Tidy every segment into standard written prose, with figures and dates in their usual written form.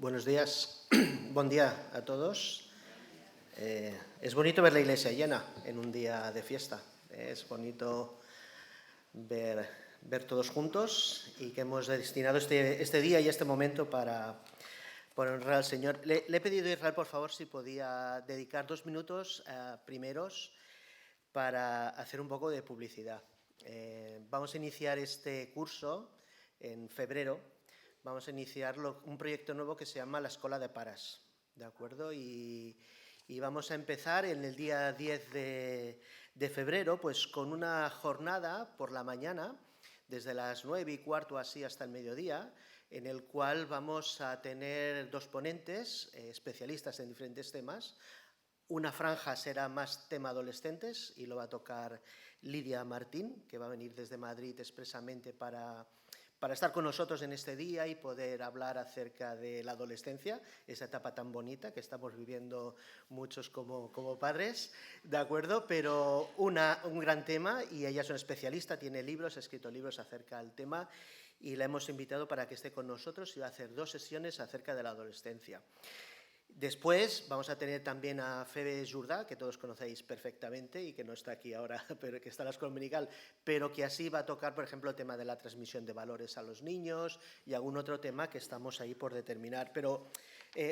Buenos días, buen día a todos. Es bonito ver la iglesia llena en un día de fiesta. Es bonito ver todos juntos y que hemos destinado este día y este momento para honrar al Señor. Le he pedido a Israel, por favor, si podía dedicar 2 minutos primeros para hacer un poco de publicidad. Vamos a iniciar este curso en febrero. Vamos a iniciar un proyecto nuevo que se llama la Escola de Paras, ¿de acuerdo? Y vamos a empezar en el día 10 de febrero, pues con una jornada por la mañana, desde las 9:15 así hasta el mediodía, en el cual vamos a tener 2 ponentes especialistas en diferentes temas. Una franja será más tema adolescentes y lo va a tocar Lidia Martín, que va a venir desde Madrid expresamente para estar con nosotros en este día y poder hablar acerca de la adolescencia, esa etapa tan bonita que estamos viviendo muchos como padres, ¿de acuerdo? Pero un gran tema, y ella es una especialista, tiene libros, ha escrito libros acerca del tema, y la hemos invitado para que esté con nosotros y va a hacer 2 sesiones acerca de la adolescencia. Después vamos a tener también a Febe Jordà, que todos conocéis perfectamente y que no está aquí ahora, pero que está en la Escuela Dominical, pero que así va a tocar, por ejemplo, el tema de la transmisión de valores a los niños y algún otro tema que estamos ahí por determinar. Pero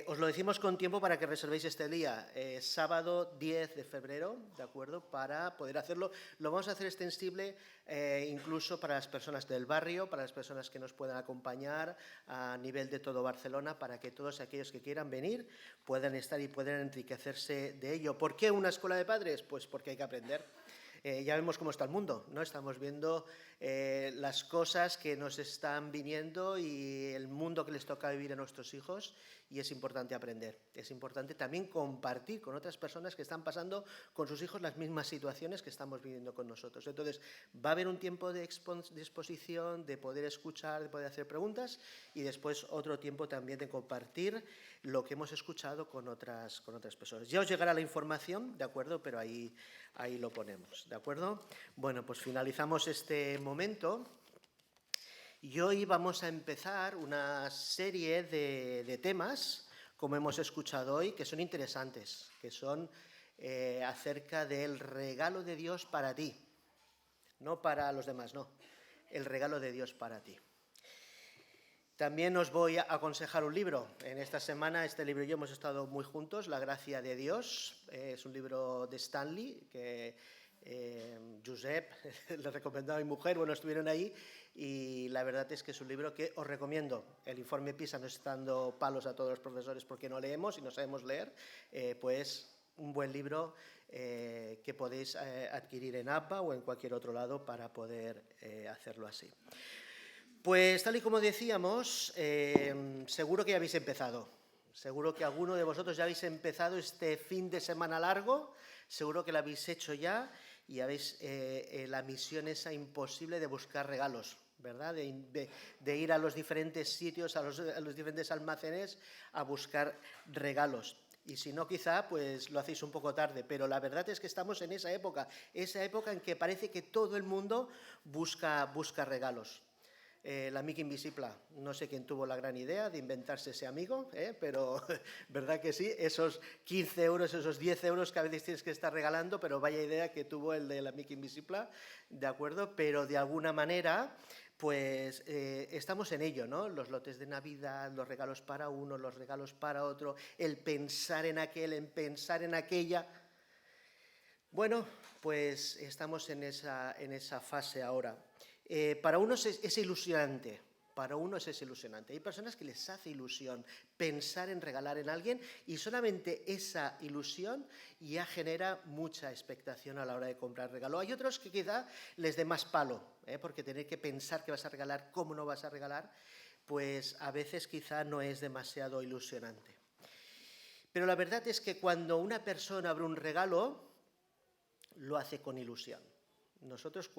os lo decimos con tiempo para que reservéis este día, sábado 10 de febrero, ¿de acuerdo? Para poder hacerlo. Lo vamos a hacer extensible incluso para las personas del barrio, para las personas que nos puedan acompañar a nivel de todo Barcelona, para que todos aquellos que quieran venir puedan estar y puedan enriquecerse de ello. ¿Por qué una escuela de padres? Pues porque hay que aprender. Ya vemos cómo está el mundo, ¿no? Estamos viendo las cosas que nos están viniendo y el mundo que les toca vivir a nuestros hijos, y es importante aprender. Es importante también compartir con otras personas que están pasando con sus hijos las mismas situaciones que estamos viviendo con nosotros. Entonces, va a haber un tiempo de exposición, de poder escuchar, de poder hacer preguntas, y después otro tiempo también de compartir lo que hemos escuchado con otras personas. Ya os llegará la información, ¿de acuerdo? Pero ahí lo ponemos, ¿de acuerdo? Bueno, pues finalizamos este momento y hoy vamos a empezar una serie de temas, como hemos escuchado hoy, que son interesantes, que son acerca del regalo de Dios para ti, no para los demás, no, el regalo de Dios para ti. También os voy a aconsejar un libro. En esta semana, este libro y yo hemos estado muy juntos, La gracia de Dios. Es un libro de Stanley, que Josep le recomendó a mi mujer, bueno, estuvieron ahí, y la verdad es que es un libro que os recomiendo. El informe PISA nos está dando palos a todos los profesores porque no leemos y no sabemos leer, pues un buen libro que podéis adquirir en APA o en cualquier otro lado para poder hacerlo así. Pues tal y como decíamos, seguro que ya habéis empezado. Seguro que alguno de vosotros ya habéis empezado este fin de semana largo, seguro que lo habéis hecho ya y habéis la misión esa imposible de buscar regalos, ¿verdad? De ir a los diferentes sitios, a los diferentes almacenes a buscar regalos. Y si no, quizá pues lo hacéis un poco tarde, pero la verdad es que estamos en esa época en que parece que todo el mundo busca regalos. El amic invisible, no sé quién tuvo la gran idea de inventarse ese amigo, pero verdad que sí, esos 15 euros, esos 10 euros que a veces tienes que estar regalando, pero vaya idea que tuvo el del amic invisible, ¿de acuerdo? Pero de alguna manera, pues estamos en ello, ¿no? Los lotes de Navidad, los regalos para uno, los regalos para otro, el pensar en aquel, en pensar en aquella. Bueno, pues estamos en esa fase ahora. Para unos es ilusionante, Hay personas que les hace ilusión pensar en regalar en alguien y solamente esa ilusión ya genera mucha expectación a la hora de comprar regalo. Hay otros que quizá les dé más palo, porque tener que pensar qué vas a regalar, cómo no vas a regalar, pues a veces quizá no es demasiado ilusionante. Pero la verdad es que cuando una persona abre un regalo, lo hace con ilusión. Nosotros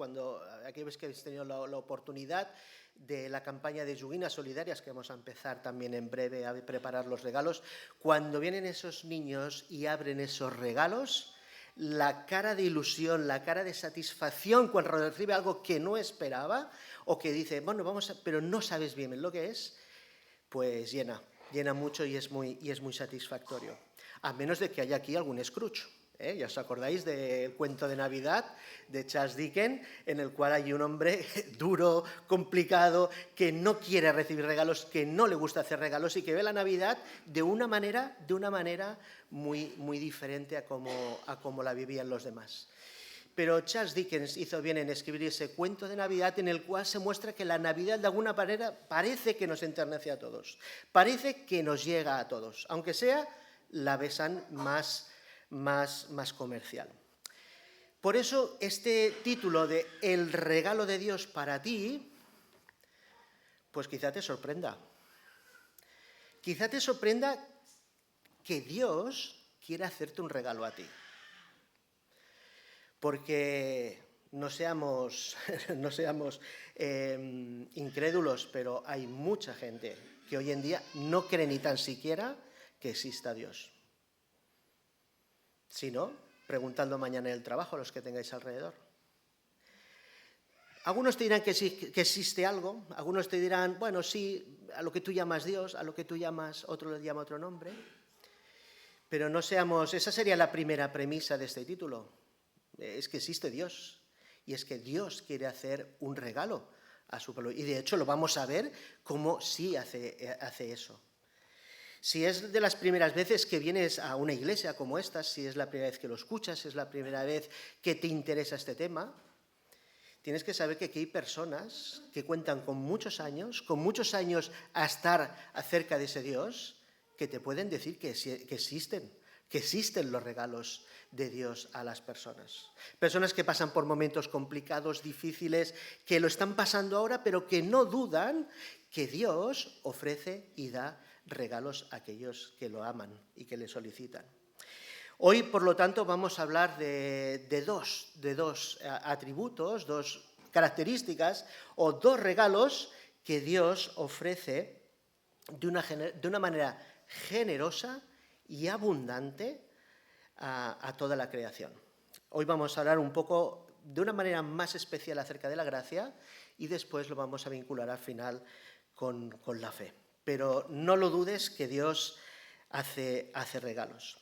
aquí ves que habéis tenido la oportunidad de la campaña de Joguines Solidarias, que vamos a empezar también en breve a preparar los regalos, cuando vienen esos niños y abren esos regalos, la cara de ilusión, la cara de satisfacción cuando recibe algo que no esperaba o que dice, bueno, pero no sabes bien lo que es, pues llena llena mucho y es muy satisfactorio. A menos de que haya aquí algún Scrooge. Ya os acordáis del cuento de Navidad de Charles Dickens, en el cual hay un hombre duro, complicado, que no quiere recibir regalos, que no le gusta hacer regalos y que ve la Navidad de una manera muy diferente a como la vivían los demás. Pero Charles Dickens hizo bien en escribir ese cuento de Navidad en el cual se muestra que la Navidad de alguna manera parece que nos enternece a todos, parece que nos llega a todos, aunque sea la versión más comercial. Por eso este título de El regalo de Dios para ti, pues quizá te sorprenda. Quizá te sorprenda que Dios quiera hacerte un regalo a ti. Porque no seamos incrédulos, pero hay mucha gente que hoy en día no cree ni tan siquiera que exista Dios. Si no, preguntando mañana en el trabajo a los que tengáis alrededor. Algunos te dirán que existe algo, algunos te dirán, bueno, sí, a lo que tú llamas Dios, a lo que tú llamas, otro le llama otro nombre. Pero no seamos, esa sería la primera premisa de este título, es que existe Dios, y es que Dios quiere hacer un regalo a su pueblo. Y de hecho lo vamos a ver cómo sí hace eso. Si es de las primeras veces que vienes a una iglesia como esta, si es la primera vez que lo escuchas, si es la primera vez que te interesa este tema, tienes que saber que aquí hay personas que cuentan con muchos años a estar acerca de ese Dios, que te pueden decir que existen los regalos de Dios a las personas. Personas que pasan por momentos complicados, difíciles, que lo están pasando ahora, pero que no dudan que Dios ofrece y da regalos a aquellos que lo aman y que le solicitan. Hoy, por lo tanto, vamos a hablar de dos atributos, dos características o dos regalos que Dios ofrece de una manera generosa y abundante a toda la creación. Hoy vamos a hablar un poco de una manera más especial acerca de la gracia y después lo vamos a vincular al final con la fe. Pero no lo dudes que Dios hace regalos.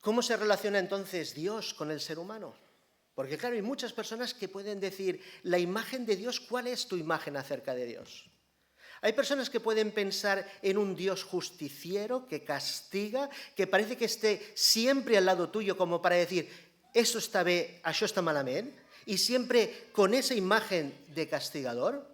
¿Cómo se relaciona entonces Dios con el ser humano? Porque claro, hay muchas personas que pueden decir, la imagen de Dios, ¿cuál es tu imagen acerca de Dios? Hay personas que pueden pensar en un Dios justiciero que castiga, que parece que esté siempre al lado tuyo como para decir, eso está bé, això està malament, y siempre con esa imagen de castigador.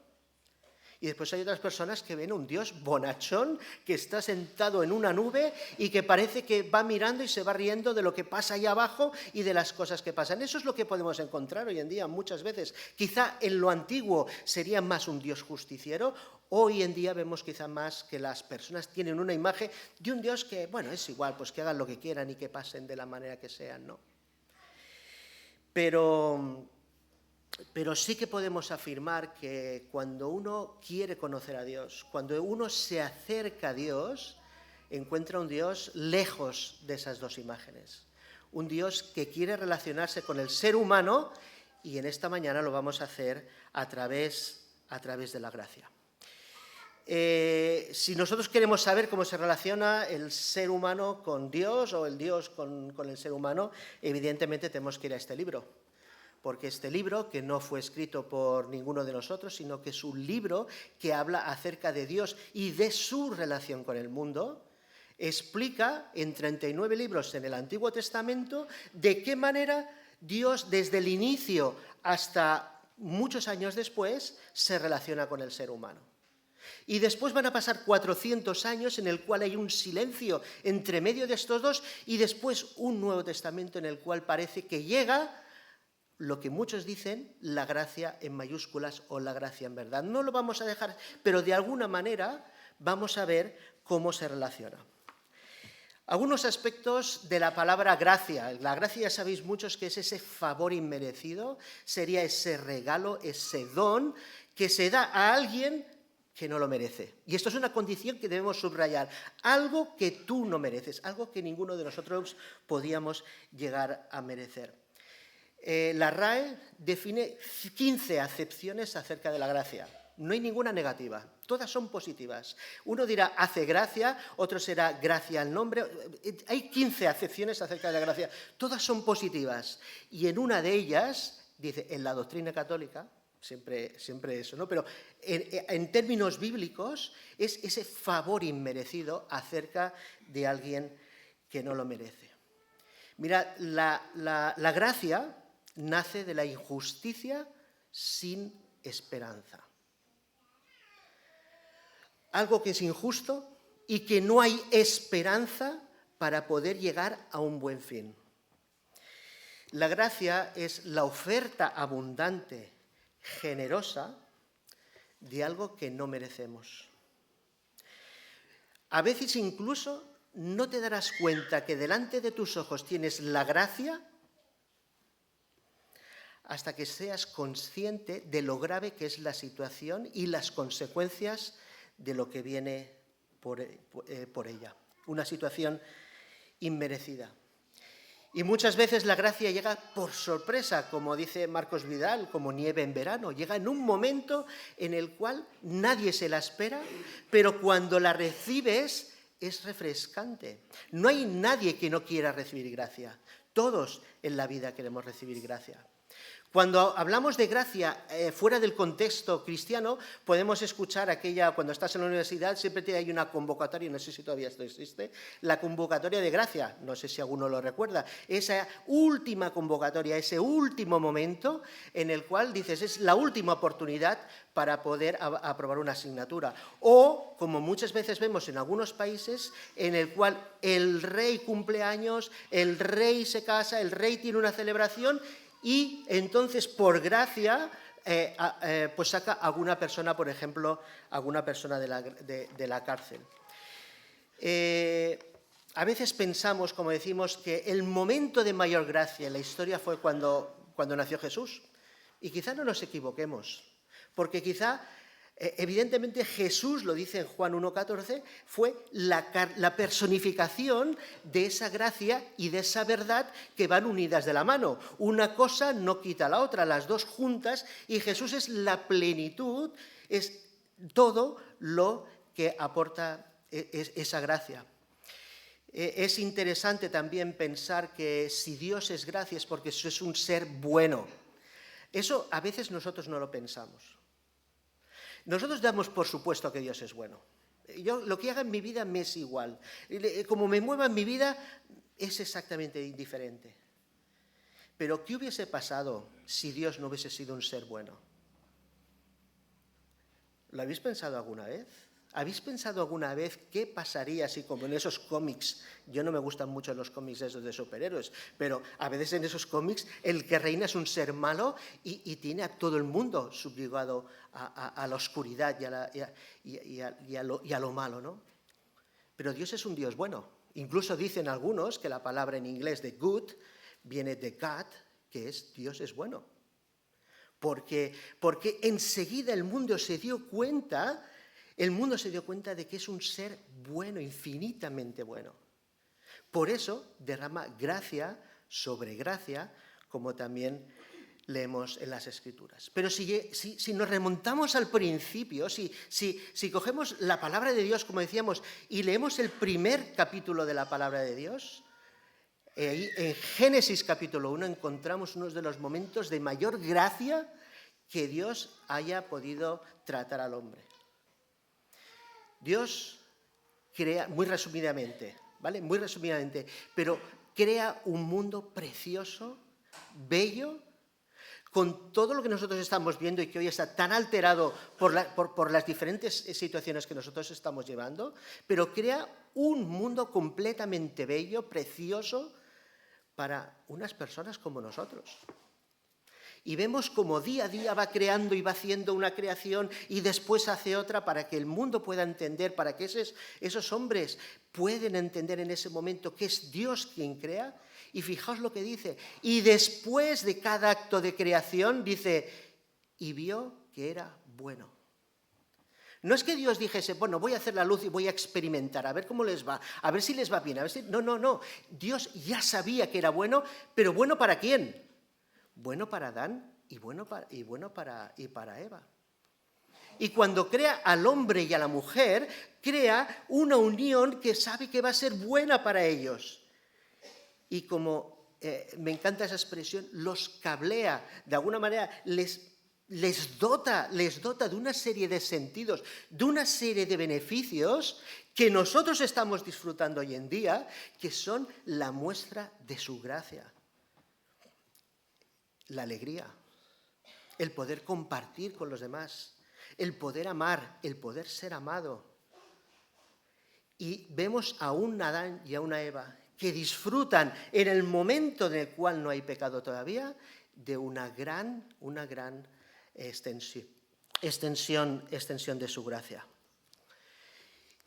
Y después hay otras personas que ven un Dios bonachón que está sentado en una nube y que parece que va mirando y se va riendo de lo que pasa ahí abajo y de las cosas que pasan. Eso es lo que podemos encontrar hoy en día muchas veces. Quizá en lo antiguo sería más un Dios justiciero. Hoy en día vemos quizá más que las personas tienen una imagen de un Dios que, bueno, es igual, pues que hagan lo que quieran y que pasen de la manera que sean, ¿no? Pero sí que podemos afirmar que cuando uno quiere conocer a Dios, cuando uno se acerca a Dios, encuentra un Dios lejos de esas dos imágenes. Un Dios que quiere relacionarse con el ser humano y en esta mañana lo vamos a hacer a través de la gracia. Si nosotros queremos saber cómo se relaciona el ser humano con Dios o el Dios con el ser humano, evidentemente tenemos que ir a este libro. Porque este libro, que no fue escrito por ninguno de nosotros, sino que es un libro que habla acerca de Dios y de su relación con el mundo, explica en 39 libros en el Antiguo Testamento de qué manera Dios, desde el inicio hasta muchos años después, se relaciona con el ser humano. Y después van a pasar 400 años en el cual hay un silencio entre medio de estos dos y después un Nuevo Testamento en el cual parece que llega lo que muchos dicen, la gracia en mayúsculas o la gracia en verdad. No lo vamos a dejar, pero de alguna manera vamos a ver cómo se relaciona. Algunos aspectos de la palabra gracia. La gracia ya sabéis muchos que es ese favor inmerecido, sería ese regalo, ese don que se da a alguien que no lo merece. Y esto es una condición que debemos subrayar. Algo que tú no mereces, algo que ninguno de nosotros podíamos llegar a merecer. La RAE define 15 acepciones acerca de la gracia. No hay ninguna negativa, todas son positivas. Uno dirá hace gracia, otro será gracia al nombre. Hay 15 acepciones acerca de la gracia, todas son positivas. Y en una de ellas, dice, en la doctrina católica, siempre eso, ¿no? Pero en términos bíblicos es ese favor inmerecido acerca de alguien que no lo merece. Mira, la gracia nace de la injusticia sin esperanza. Algo que es injusto y que no hay esperanza para poder llegar a un buen fin. La gracia es la oferta abundante, generosa, de algo que no merecemos. A veces incluso no te darás cuenta que delante de tus ojos tienes la gracia hasta que seas consciente de lo grave que es la situación y las consecuencias de lo que viene por ella. Una situación inmerecida. Y muchas veces la gracia llega por sorpresa, como dice Marcos Vidal, como nieve en verano. Llega en un momento en el cual nadie se la espera, pero cuando la recibes es refrescante. No hay nadie que no quiera recibir gracia. Todos en la vida queremos recibir gracia. Cuando hablamos de gracia fuera del contexto cristiano, podemos escuchar cuando estás en la universidad, siempre hay una convocatoria, no sé si todavía esto existe, la convocatoria de gracia, no sé si alguno lo recuerda, esa última convocatoria, ese último momento en el cual dices, es la última oportunidad para poder aprobar una asignatura. O, como muchas veces vemos en algunos países, en el cual el rey cumple años, el rey se casa, el rey tiene una celebración, y entonces, por gracia, pues saca a alguna persona, por ejemplo, a alguna persona de la cárcel. A veces pensamos, como decimos, que el momento de mayor gracia en la historia fue cuando nació Jesús. Y quizá no nos equivoquemos, porque quizá, evidentemente, Jesús, lo dice en Juan 1,14, fue la personificación de esa gracia y de esa verdad que van unidas de la mano. Una cosa no quita la otra, las dos juntas, y Jesús es la plenitud, es todo lo que aporta esa gracia. Es interesante también pensar que si Dios es gracia es porque eso es un ser bueno. Eso a veces nosotros no lo pensamos. Nosotros damos por supuesto que Dios es bueno. Yo lo que haga en mi vida me es igual. Como me mueva en mi vida es exactamente indiferente. Pero ¿qué hubiese pasado si Dios no hubiese sido un ser bueno? ¿Lo habéis pensado alguna vez? ¿Habéis pensado alguna vez qué pasaría si, como en esos cómics, yo no me gustan mucho los cómics esos de superhéroes, pero a veces en esos cómics el que reina es un ser malo y tiene a todo el mundo subjugado a la oscuridad y a lo malo, ¿no? Pero Dios es un Dios bueno. Incluso dicen algunos que la palabra en inglés de good viene de God, que es Dios es bueno. Porque enseguida el mundo se dio cuenta de que es un ser bueno, infinitamente bueno. Por eso derrama gracia sobre gracia, como también leemos en las Escrituras. Pero si nos remontamos al principio, si cogemos la palabra de Dios, como decíamos, y leemos el primer capítulo de la palabra de Dios, en Génesis capítulo 1 encontramos uno de los momentos de mayor gracia que Dios haya podido tratar al hombre. Dios crea, muy resumidamente, ¿vale? Muy resumidamente, pero crea un mundo precioso, bello, con todo lo que nosotros estamos viendo y que hoy está tan alterado por las diferentes situaciones que nosotros estamos llevando, pero crea un mundo completamente bello, precioso, para unas personas como nosotros. Y vemos cómo día a día va creando y va haciendo una creación y después hace otra para que el mundo pueda entender, para que esos hombres puedan entender en ese momento que es Dios quien crea. Y fijaos lo que dice. Y después de cada acto de creación dice, y vio que era bueno. No es que Dios dijese, bueno, voy a hacer la luz y voy a experimentar, a ver cómo les va, a ver si les va bien. No. Dios ya sabía que era bueno, pero ¿bueno para quién? Bueno para Adán y para Eva. Y cuando crea al hombre y a la mujer, crea una unión que sabe que va a ser buena para ellos. Y como me encanta esa expresión, los cablea, de alguna manera les dota de una serie de sentidos, de una serie de beneficios que nosotros estamos disfrutando hoy en día, que son la muestra de su gracia. La alegría, el poder compartir con los demás, el poder amar, el poder ser amado. Y vemos a un Adán y a una Eva que disfrutan en el momento en el cual no hay pecado todavía de una gran extensión de su gracia.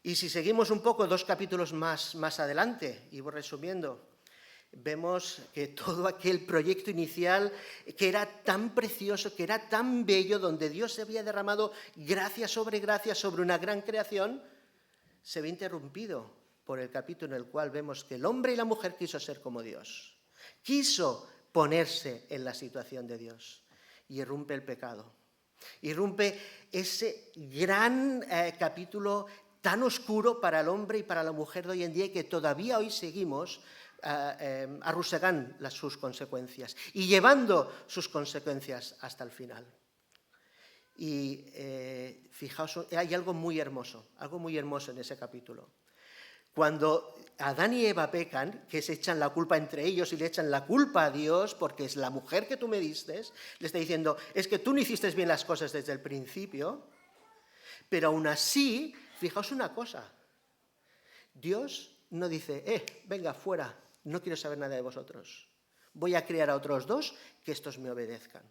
Y si seguimos un poco 2 capítulos más adelante, y voy resumiendo, vemos que todo aquel proyecto inicial que era tan precioso, que era tan bello, donde Dios se había derramado gracia sobre una gran creación, se ve interrumpido por el capítulo en el cual vemos que el hombre y la mujer quiso ser como Dios, quiso ponerse en la situación de Dios, y irrumpe el pecado, irrumpe ese gran capítulo tan oscuro para el hombre y para la mujer de hoy en día, y que todavía hoy seguimos arrossegando sus consecuencias y llevando sus consecuencias hasta el final. Y fijaos, hay algo muy hermoso en ese capítulo. Cuando Adán y Eva pecan, que se echan la culpa entre ellos y le echan la culpa a Dios porque es la mujer que tú me diste, le está diciendo, es que tú no hiciste bien las cosas desde el principio, pero aún así, fijaos una cosa, Dios no dice, venga, fuera, no quiero saber nada de vosotros, voy a crear a otros 2 que estos me obedezcan.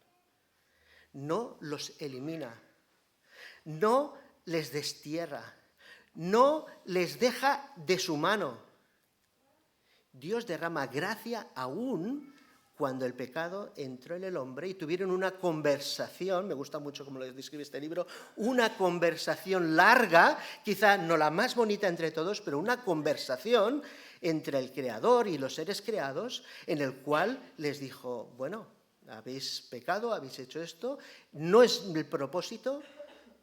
No los elimina, no les destierra, no les deja de su mano. Dios derrama gracia aún cuando el pecado entró en el hombre y tuvieron una conversación, me gusta mucho cómo lo describe este libro, una conversación larga, quizá no la más bonita entre todos, pero una conversación entre el Creador y los seres creados, en el cual les dijo, bueno, habéis pecado, habéis hecho esto, no es el propósito,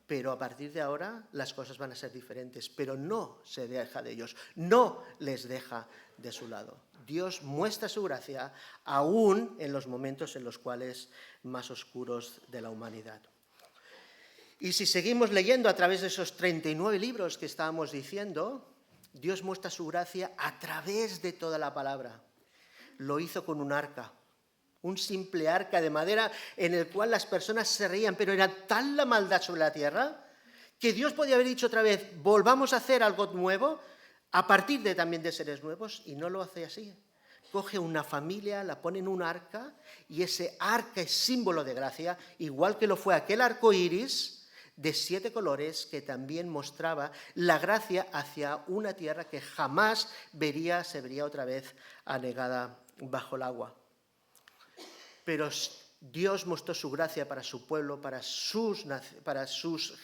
pero a partir de ahora las cosas van a ser diferentes, pero no se deja de ellos, no les deja de su lado. Dios muestra su gracia aún en los momentos en los cuales más oscuros de la humanidad. Y si seguimos leyendo a través de esos 39 libros que estábamos diciendo, Dios muestra su gracia a través de toda la palabra. Lo hizo con un arca, un simple arca de madera en el cual las personas se reían, pero era tal la maldad sobre la tierra que Dios podía haber dicho otra vez, volvamos a hacer algo nuevo, a partir también de seres nuevos, y no lo hace así. Coge una familia, la pone en un arca, y ese arca es símbolo de gracia, igual que lo fue aquel arco iris de 7 colores que también mostraba la gracia hacia una tierra que jamás se vería otra vez anegada bajo el agua. Pero Dios mostró su gracia para su pueblo, para sus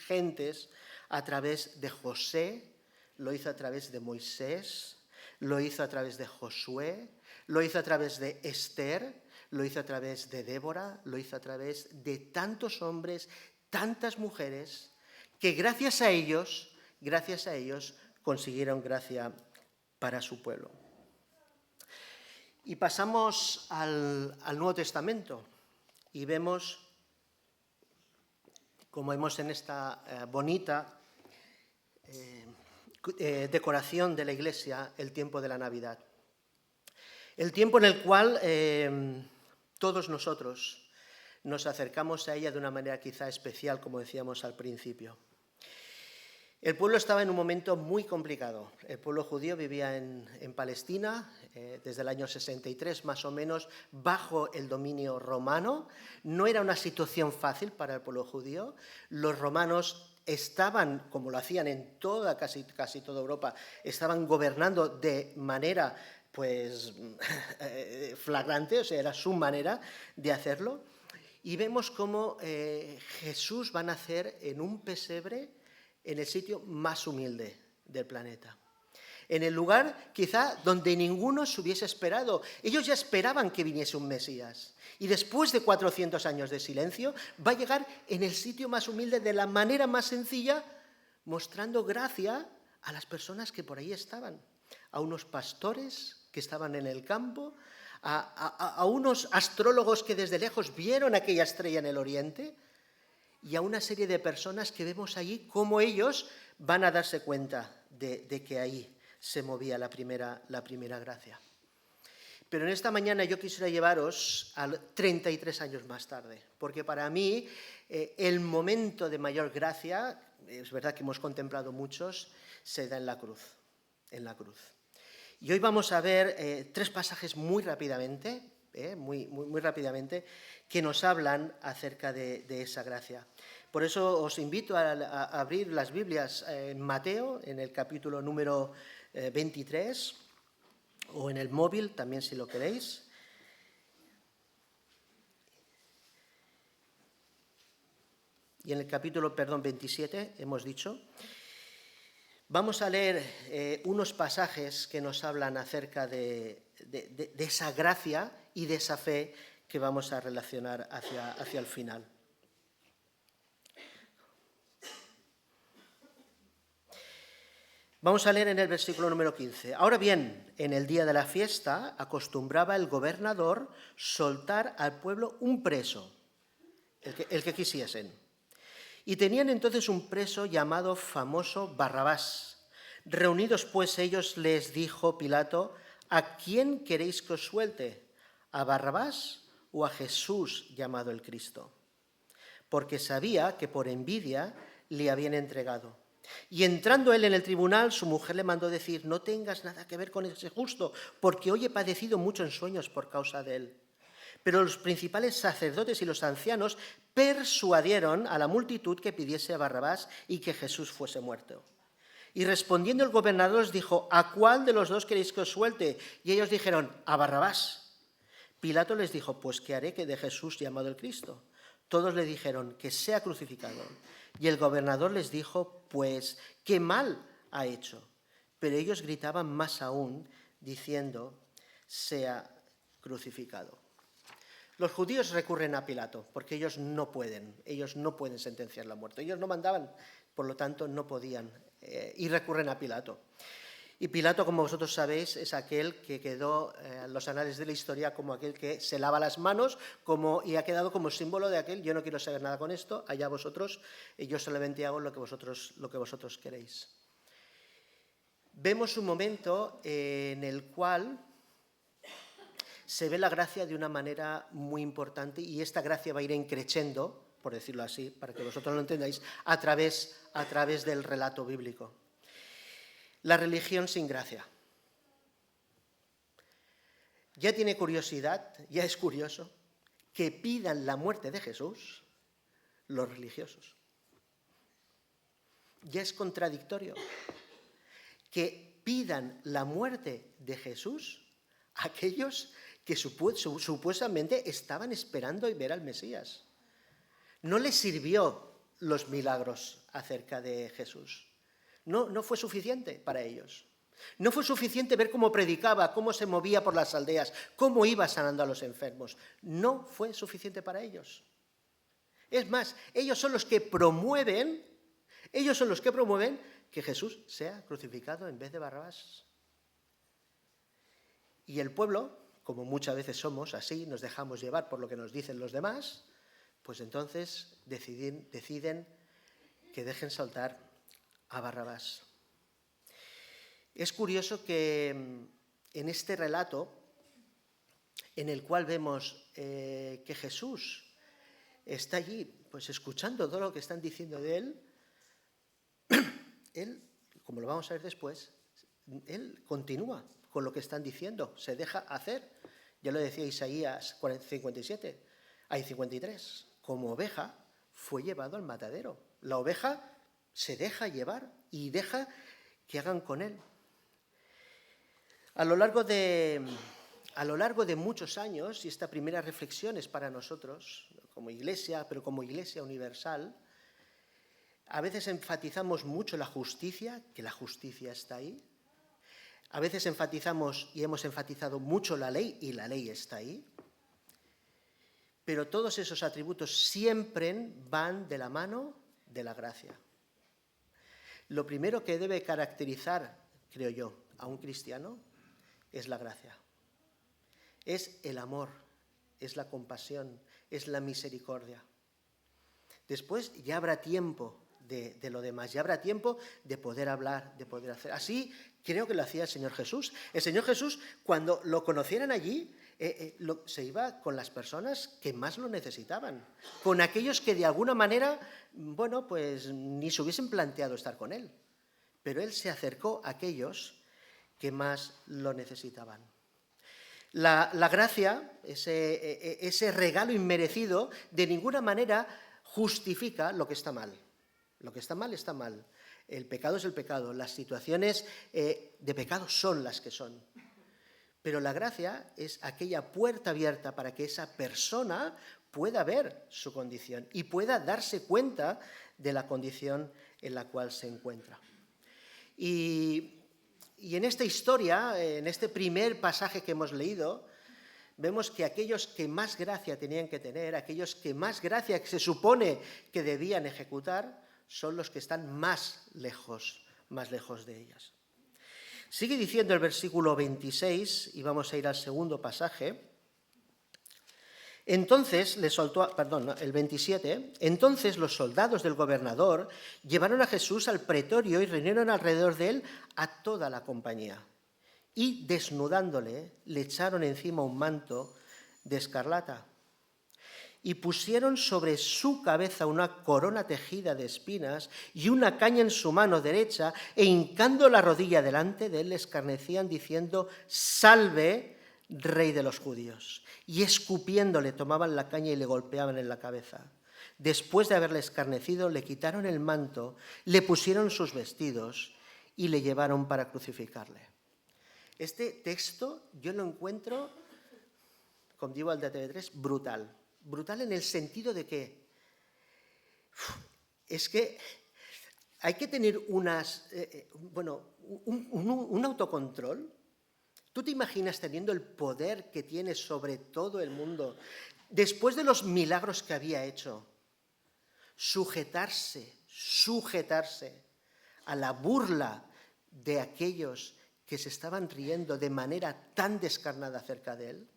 gentes, a través de José, lo hizo a través de Moisés, lo hizo a través de Josué, lo hizo a través de Esther, lo hizo a través de Débora, lo hizo a través de tantos hombres, tantas mujeres, que gracias a ellos consiguieron gracia para su pueblo. Y pasamos al Nuevo Testamento y vemos, como vemos en esta bonita decoración de la Iglesia, el tiempo de la Navidad. El tiempo en el cual todos nosotros nos acercamos a ella de una manera quizá especial, como decíamos al principio. El pueblo estaba en un momento muy complicado. El pueblo judío vivía en Palestina desde el año 63, más o menos, bajo el dominio romano. No era una situación fácil para el pueblo judío. Los romanos estaban, como lo hacían en casi toda Europa, estaban gobernando de manera flagrante, o sea, era su manera de hacerlo. Y vemos cómo Jesús va a nacer en un pesebre en el sitio más humilde del planeta. en el lugar quizá donde ninguno se hubiese esperado. Ellos ya esperaban que viniese un Mesías. Y después de 400 años de silencio, va a llegar en el sitio más humilde, de la manera más sencilla, mostrando gracia a las personas que por ahí estaban. A unos pastores que estaban en el campo, a unos astrólogos que desde lejos vieron aquella estrella en el oriente, y a una serie de personas que vemos allí cómo ellos van a darse cuenta de que ahí se movía la primera gracia. Pero en esta mañana yo quisiera llevaros a 33 años más tarde, porque para mí el momento de mayor gracia, es verdad que hemos contemplado muchos, se da en la cruz. Y hoy vamos a ver 3 pasajes muy rápidamente, muy rápidamente, que nos hablan acerca de esa gracia. Por eso os invito a abrir las Biblias en Mateo, en el capítulo número 23, o en el móvil también si lo queréis. Y en el capítulo, 27, hemos dicho. Vamos a leer unos pasajes que nos hablan acerca de esa gracia y de esa fe que vamos a relacionar hacia el final. Vamos a leer en el versículo número 15. Ahora bien, en el día de la fiesta acostumbraba el gobernador soltar al pueblo un preso, el que quisiesen. Y tenían entonces un preso llamado famoso Barrabás. Reunidos pues ellos, les dijo Pilato: ¿a quién queréis que os suelte? ¿A Barrabás o a Jesús llamado el Cristo? Porque sabía que por envidia le habían entregado. Y entrando él en el tribunal, su mujer le mandó decir: no tengas nada que ver con ese justo, porque hoy he padecido mucho en sueños por causa de él. Pero los principales sacerdotes y los ancianos persuadieron a la multitud que pidiese a Barrabás y que Jesús fuese muerto. Y respondiendo el gobernador les dijo: ¿a cuál de los dos queréis que os suelte? Y ellos dijeron: a Barrabás. Pilato les dijo: pues ¿qué haré que de Jesús llamado el Cristo? Todos le dijeron: que sea crucificado. Y el gobernador les dijo: pues ¿qué mal ha hecho? Pero ellos gritaban más aún, diciendo: sea crucificado. Los judíos recurren a Pilato porque ellos no pueden sentenciar la muerte. Ellos no mandaban, por lo tanto no podían, y recurren a Pilato. Y Pilato, como vosotros sabéis, es aquel que quedó en los anales de la historia como aquel que se lava las manos y ha quedado como símbolo de aquel: yo no quiero saber nada con esto, allá vosotros, yo solamente hago lo que vosotros queréis. Vemos un momento en el cual se ve la gracia de una manera muy importante, y esta gracia va a ir increciendo, por decirlo así, para que vosotros lo entendáis, a través del relato bíblico. La religión sin gracia. Ya tiene curiosidad, ya es curioso que pidan la muerte de Jesús los religiosos. Ya es contradictorio que pidan la muerte de Jesús aquellos que supuestamente estaban esperando ver al Mesías. No les sirvió los milagros acerca de Jesús. No fue suficiente para ellos. No fue suficiente ver cómo predicaba, cómo se movía por las aldeas, cómo iba sanando a los enfermos. No fue suficiente para ellos. Es más, ellos son los que promueven que Jesús sea crucificado en vez de Barrabás. Y el pueblo, como muchas veces somos así, nos dejamos llevar por lo que nos dicen los demás, pues entonces deciden que dejen soltar a Barrabás. Es curioso que en este relato, en el cual vemos que Jesús está allí, pues escuchando todo lo que están diciendo de él, como lo vamos a ver después, él continúa con lo que están diciendo, se deja hacer. Ya lo decía Isaías 53, como oveja fue llevado al matadero. La oveja se deja llevar y deja que hagan con él. A lo largo de muchos años, y esta primera reflexión es para nosotros como iglesia, pero como iglesia universal, a veces enfatizamos mucho la justicia, que la justicia está ahí, A veces enfatizamos y hemos enfatizado mucho la ley, y la ley está ahí, pero todos esos atributos siempre van de la mano de la gracia. Lo primero que debe caracterizar, creo yo, a un cristiano es la gracia. Es el amor, es la compasión, es la misericordia. Después ya habrá tiempo de lo demás, ya habrá tiempo de poder hablar, de poder hacer. Así creo que lo hacía el Señor Jesús. El Señor Jesús, cuando lo conocieran allí, se iba con las personas que más lo necesitaban, con aquellos que de alguna manera, bueno, pues ni se hubiesen planteado estar con él. Pero él se acercó a aquellos que más lo necesitaban. La gracia, ese regalo inmerecido, de ninguna manera justifica lo que está mal. Lo que está mal, está mal. El pecado es el pecado. Las situaciones de pecado son las que son. Pero la gracia es aquella puerta abierta para que esa persona pueda ver su condición y pueda darse cuenta de la condición en la cual se encuentra. Y en esta historia, en este primer pasaje que hemos leído, vemos que aquellos que más gracia tenían que tener, aquellos que más gracia se supone que debían ejecutar, son los que están más lejos de ellas. Sigue diciendo el versículo 26, y vamos a ir al segundo pasaje. Entonces el 27, entonces los soldados del gobernador llevaron a Jesús al pretorio y reunieron alrededor de él a toda la compañía. Y desnudándole, le echaron encima un manto de escarlata y pusieron sobre su cabeza una corona tejida de espinas y una caña en su mano derecha, e hincando la rodilla delante de él le escarnecían diciendo: «Salve, Rey de los judíos». Y escupiéndole tomaban la caña y le golpeaban en la cabeza. Después de haberle escarnecido, le quitaron el manto, le pusieron sus vestidos y le llevaron para crucificarle. Este texto yo lo encuentro, como digo al de TV3, brutal. Brutal en el sentido de que es que hay que tener un autocontrol. ¿Tú te imaginas teniendo el poder que tiene sobre todo el mundo, después de los milagros que había hecho, sujetarse a la burla de aquellos que se estaban riendo de manera tan descarnada acerca de él?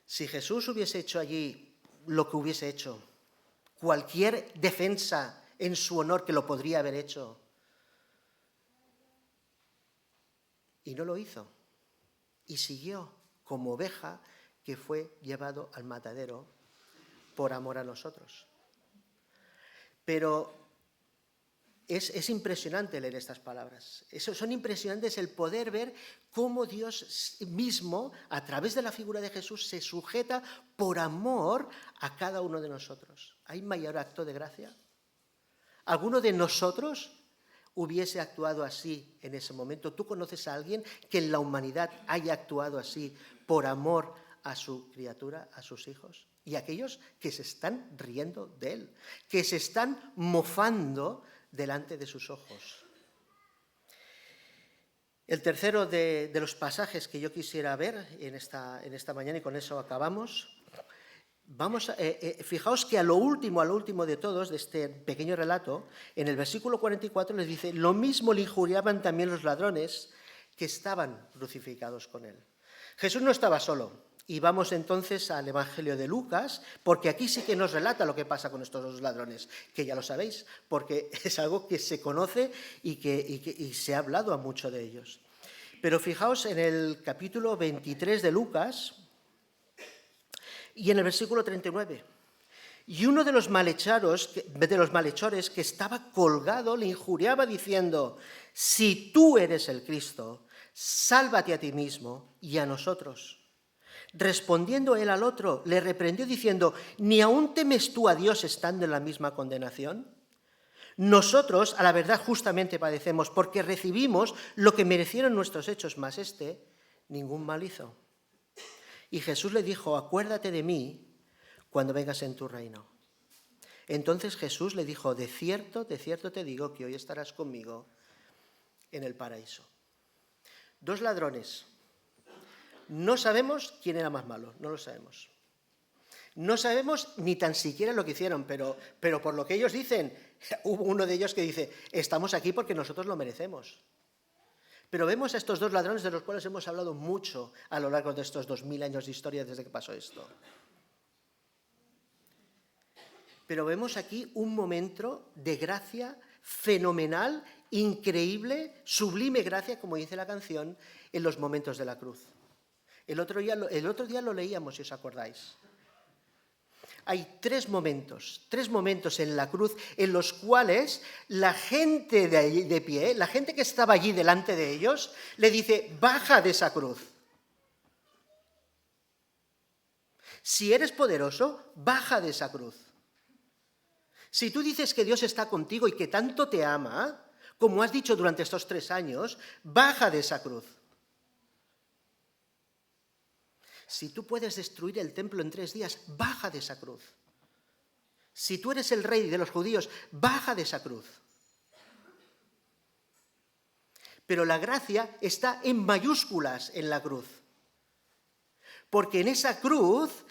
Si Jesús hubiese hecho allí lo que hubiese hecho, cualquier defensa en su honor que lo podría haber hecho, y no lo hizo, y siguió como oveja que fue llevado al matadero por amor a nosotros. Pero es impresionante leer estas palabras. Son impresionantes el poder ver cómo Dios mismo, a través de la figura de Jesús, se sujeta por amor a cada uno de nosotros. ¿Hay mayor acto de gracia? ¿Alguno de nosotros hubiese actuado así en ese momento? ¿Tú conoces a alguien que en la humanidad haya actuado así por amor a su criatura, a sus hijos? Y aquellos que se están riendo de él, que se están mofando delante de sus ojos. El tercero de los pasajes que yo quisiera ver en esta mañana, y con eso acabamos, fijaos que a lo último de todos, de este pequeño relato, en el versículo 44 les dice: «Lo mismo le injuriaban también los ladrones que estaban crucificados con él». Jesús no estaba solo. Y vamos entonces al Evangelio de Lucas, porque aquí sí que nos relata lo que pasa con estos dos ladrones, que ya lo sabéis, porque es algo que se conoce y se ha hablado a mucho de ellos. Pero fijaos en el capítulo 23 de Lucas y en el versículo 39. «Y uno de los malhechores que estaba colgado le injuriaba diciendo: «Si tú eres el Cristo, sálvate a ti mismo y a nosotros». Respondiendo él al otro, le reprendió diciendo: «¿Ni aún temes tú a Dios estando en la misma condenación? Nosotros, a la verdad, justamente padecemos, porque recibimos lo que merecieron nuestros hechos, mas éste ningún mal hizo». Y Jesús le dijo: «Acuérdate de mí cuando vengas en tu reino». Entonces Jesús le dijo, de cierto te digo que hoy estarás conmigo en el paraíso. 2 ladrones. No sabemos quién era más malo, no lo sabemos. No sabemos ni tan siquiera lo que hicieron, pero por lo que ellos dicen, hubo uno de ellos que dice, estamos aquí porque nosotros lo merecemos. Pero vemos a estos 2 ladrones de los cuales hemos hablado mucho a lo largo de estos 2000 años de historia desde que pasó esto. Pero vemos aquí un momento de gracia fenomenal, increíble, sublime gracia, como dice la canción, en los momentos de la cruz. El otro día lo leíamos, si os acordáis. Hay 3 momentos en la cruz en los cuales la gente de pie, la gente que estaba allí delante de ellos, le dice, baja de esa cruz. Si eres poderoso, baja de esa cruz. Si tú dices que Dios está contigo y que tanto te ama, como has dicho durante estos 3 años, baja de esa cruz. Si tú puedes destruir el templo en 3 días, baja de esa cruz. Si tú eres el rey de los judíos, baja de esa cruz. Pero la gracia está en mayúsculas en la cruz. Porque en esa cruz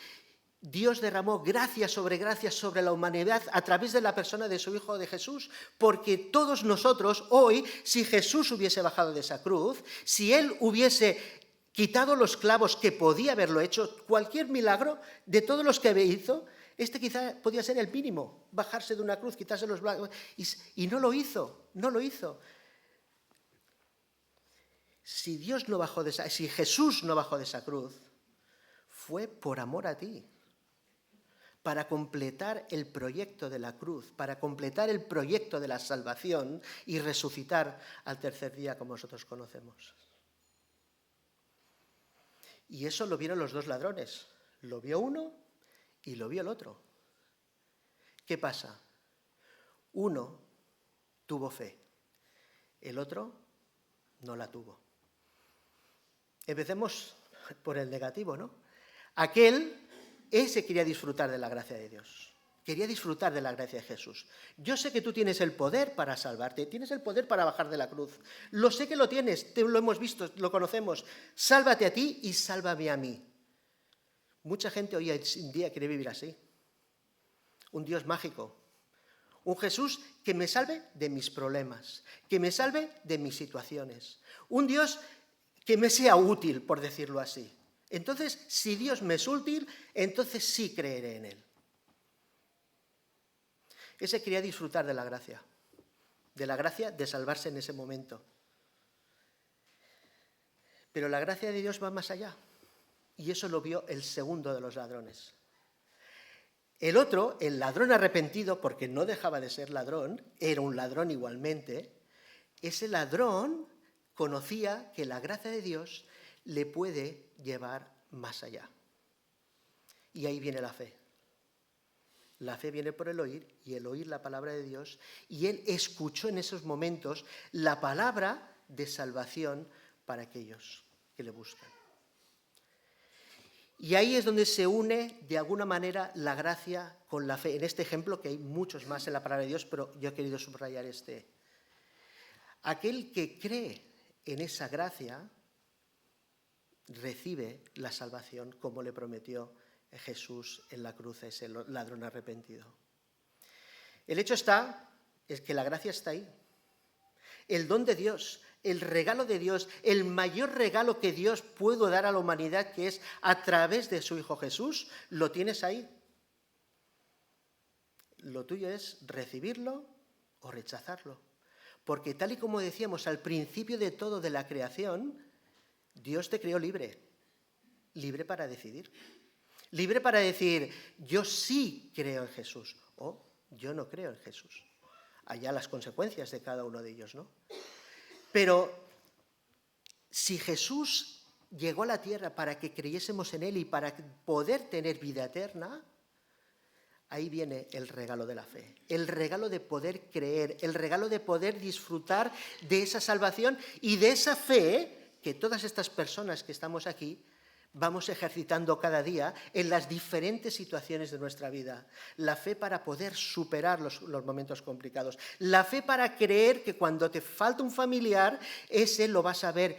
Dios derramó gracia sobre la humanidad a través de la persona de su Hijo de Jesús. Porque todos nosotros hoy, si Jesús hubiese bajado de esa cruz, si Él hubiese quitado los clavos, que podía haberlo hecho, cualquier milagro de todos los que hizo, quizá podía ser el mínimo, bajarse de una cruz, quitarse los clavos, y no lo hizo. Si Jesús no bajó de esa cruz, fue por amor a ti, para completar el proyecto de la cruz, para completar el proyecto de la salvación y resucitar al tercer día, como nosotros conocemos. Y eso lo vieron los 2 ladrones. Lo vio uno y lo vio el otro. ¿Qué pasa? Uno tuvo fe, el otro no la tuvo. Empecemos por el negativo, ¿no? Ese quería disfrutar de la gracia de Dios. Quería disfrutar de la gracia de Jesús. Yo sé que tú tienes el poder para salvarte, tienes el poder para bajar de la cruz. Lo sé que lo tienes, lo hemos visto, lo conocemos. Sálvate a ti y sálvame a mí. Mucha gente hoy en día quiere vivir así. Un Dios mágico. Un Jesús que me salve de mis problemas, que me salve de mis situaciones. Un Dios que me sea útil, por decirlo así. Entonces, si Dios me es útil, entonces sí creeré en Él. Ese quería disfrutar de la gracia de salvarse en ese momento. Pero la gracia de Dios va más allá, y eso lo vio el segundo de los ladrones. El otro, el ladrón arrepentido, porque no dejaba de ser ladrón, era un ladrón igualmente, ese ladrón conocía que la gracia de Dios le puede llevar más allá. Y ahí viene la fe. La fe viene por el oír, y el oír la palabra de Dios, y él escuchó en esos momentos la palabra de salvación para aquellos que le buscan. Y ahí es donde se une, de alguna manera, la gracia con la fe. En este ejemplo, que hay muchos más en la palabra de Dios, pero yo he querido subrayar este. Aquel que cree en esa gracia recibe la salvación como le prometió Jesús en la cruz a ese ladrón arrepentido. El hecho es que la gracia está ahí. El don de Dios, el regalo de Dios, el mayor regalo que Dios pudo dar a la humanidad, que es a través de su Hijo Jesús, lo tienes ahí. Lo tuyo es recibirlo o rechazarlo. Porque tal y como decíamos al principio de todo de la creación, Dios te creó libre para decidir. Libre para decir, yo sí creo en Jesús o yo no creo en Jesús. Allá las consecuencias de cada uno de ellos, ¿no? Pero si Jesús llegó a la tierra para que creyésemos en Él y para poder tener vida eterna, ahí viene el regalo de la fe, el regalo de poder creer, el regalo de poder disfrutar de esa salvación y de esa fe que todas estas personas que estamos aquí vamos ejercitando cada día en las diferentes situaciones de nuestra vida. La fe para poder superar los momentos complicados. La fe para creer que cuando te falta un familiar, ese lo vas a ver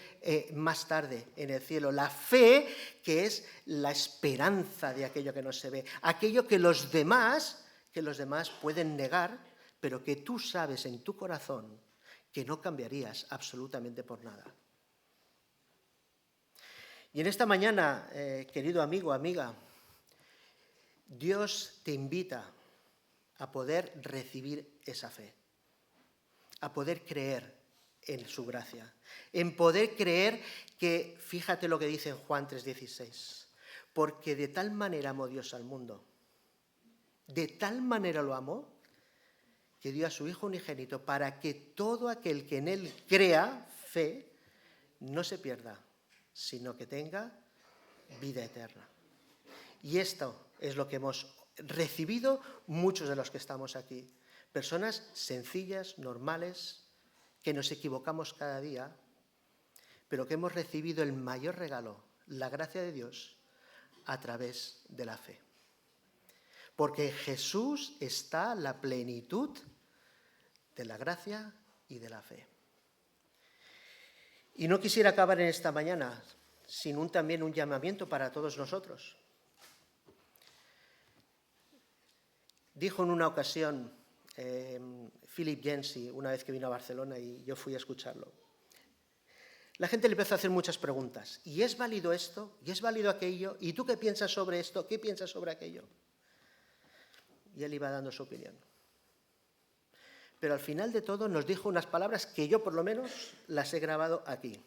más tarde en el cielo. La fe que es la esperanza de aquello que no se ve. Aquello que los demás pueden negar, pero que tú sabes en tu corazón que no cambiarías absolutamente por nada. Y en esta mañana, querido amigo, amiga, Dios te invita a poder recibir esa fe, a poder creer en su gracia, en poder creer que, fíjate lo que dice en Juan 3:16, porque de tal manera amó Dios al mundo, de tal manera lo amó, que dio a su Hijo unigénito para que todo aquel que en Él crea, fe, no se pierda, sino que tenga vida eterna. Y esto es lo que hemos recibido muchos de los que estamos aquí. Personas sencillas, normales, que nos equivocamos cada día, pero que hemos recibido el mayor regalo, la gracia de Dios, a través de la fe. Porque en Jesús está la plenitud de la gracia y de la fe. Y no quisiera acabar en esta mañana sin también un llamamiento para todos nosotros. Dijo en una ocasión Philip Yancey, una vez que vino a Barcelona y yo fui a escucharlo. La gente le empezó a hacer muchas preguntas. ¿Y es válido esto? ¿Y es válido aquello? ¿Y tú qué piensas sobre esto? ¿Qué piensas sobre aquello? Y él iba dando su opinión. Pero al final de todo nos dijo unas palabras que yo por lo menos las he grabado aquí.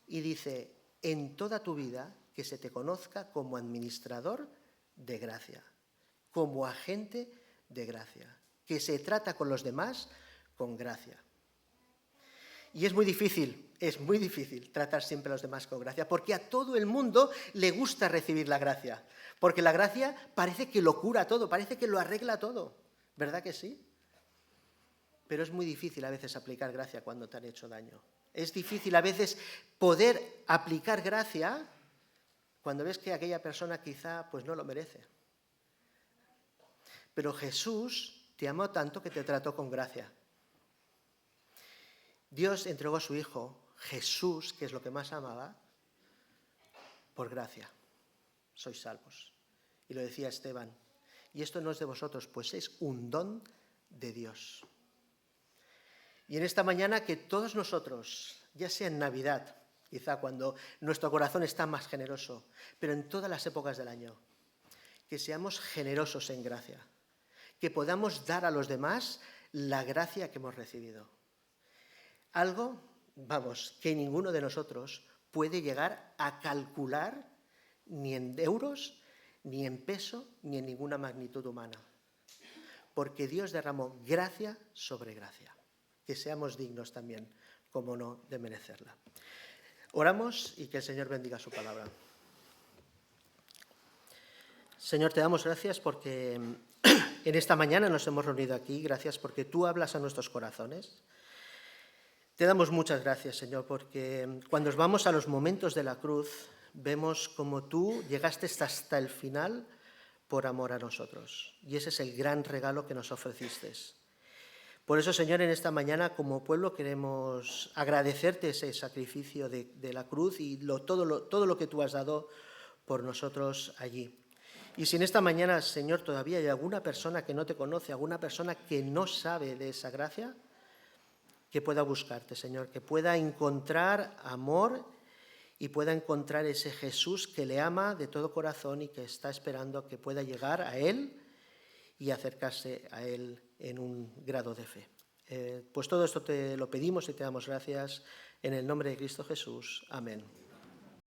Y dice, en toda tu vida que se te conozca como administrador de gracia, como agente de gracia, que se trata con los demás con gracia. Y es muy difícil tratar siempre a los demás con gracia, porque a todo el mundo le gusta recibir la gracia, porque la gracia parece que lo cura todo, parece que lo arregla todo, ¿verdad que sí? Pero es muy difícil a veces aplicar gracia cuando te han hecho daño. Es difícil a veces poder aplicar gracia cuando ves que aquella persona quizá pues no lo merece. Pero Jesús te amó tanto que te trató con gracia. Dios entregó a su Hijo, Jesús, que es lo que más amaba, por gracia. Sois salvos. Y lo decía Esteban. Y esto no es de vosotros, pues es un don de Dios. Y en esta mañana que todos nosotros, ya sea en Navidad, quizá cuando nuestro corazón está más generoso, pero en todas las épocas del año, que seamos generosos en gracia, que podamos dar a los demás la gracia que hemos recibido. Algo, que ninguno de nosotros puede llegar a calcular ni en euros, ni en peso, ni en ninguna magnitud humana. Porque Dios derramó gracia sobre gracia. Que seamos dignos también, como no, de merecerla. Oramos y que el Señor bendiga su palabra. Señor, te damos gracias porque en esta mañana nos hemos reunido aquí. Gracias porque tú hablas a nuestros corazones. Te damos muchas gracias, Señor, porque cuando nos vamos a los momentos de la cruz, vemos como tú llegaste hasta el final por amor a nosotros. Y ese es el gran regalo que nos ofreciste. Por eso, Señor, en esta mañana como pueblo queremos agradecerte ese sacrificio de la cruz y todo lo que tú has dado por nosotros allí. Y si en esta mañana, Señor, todavía hay alguna persona que no te conoce, alguna persona que no sabe de esa gracia, que pueda buscarte, Señor, que pueda encontrar amor y pueda encontrar ese Jesús que le ama de todo corazón y que está esperando que pueda llegar a Él y acercarse a Él en un grado de fe. Pues todo esto te lo pedimos y te damos gracias en el nombre de Cristo Jesús. Amén.